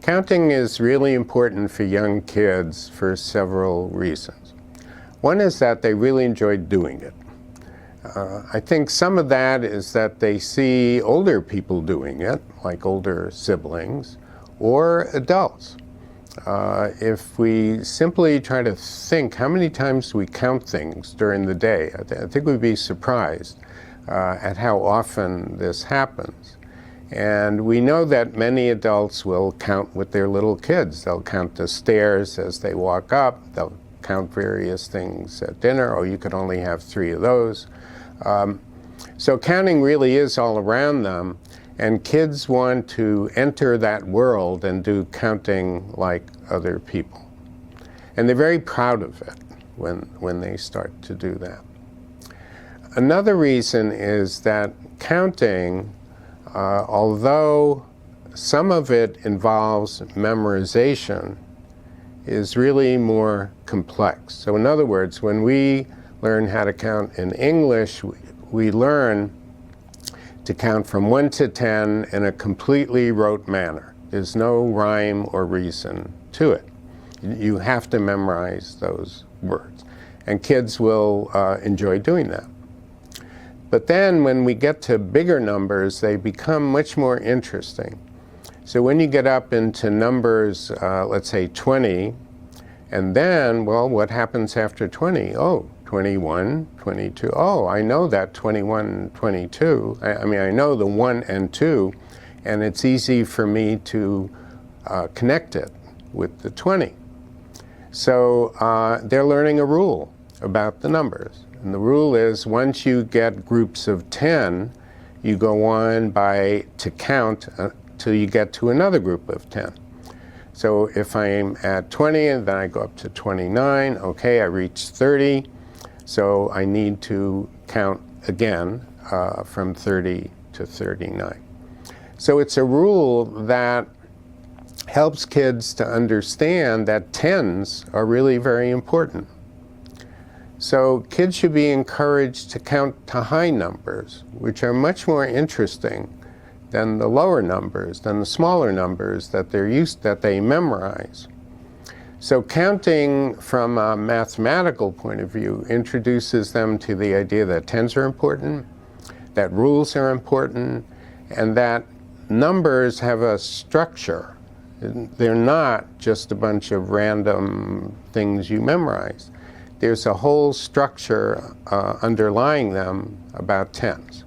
Counting is really important for young kids for several reasons. One is that they really enjoy doing it. I think some of that is that they see older people doing it, like older siblings, or adults. If we simply try to think how many times we count things during the day, I think we'd be surprised at how often this happens. And we know that many adults will count with their little kids. They'll count the stairs as they walk up. They'll count various things at dinner. Oh, you could only have 3 of those. So counting really is all around them. And kids want to enter that world and do counting like other people. And they're very proud of it when they start to do that. Another reason is that counting, although some of it involves memorization, is really more complex. So in other words, when we learn how to count in English, we learn to count from 1 to 10 in a completely rote manner. There's no rhyme or reason to it. You have to memorize those words. And kids will enjoy doing that. But then when we get to bigger numbers, they become much more interesting. So when you get up into numbers, let's say 20, and then, well, what happens after 20? Oh, 21, 22. Oh, I know that 21, 22. I mean, I know the 1 and 2, and it's easy for me to connect it with the 20. So they're learning a rule about the numbers. And the rule is once you get groups of 10, you go on to count till you get to another group of 10. So if I'm at 20 and then I go up to 29, okay, I reach 30. So I need to count again from 30 to 39. So it's a rule that helps kids to understand that tens are really very important. So kids should be encouraged to count to high numbers, which are much more interesting than the lower numbers, than the smaller numbers that they memorize. So counting from a mathematical point of view introduces them to the idea that tens are important, that rules are important, and that numbers have a structure. They're not just a bunch of random things you memorize. There's a whole structure underlying them about tens.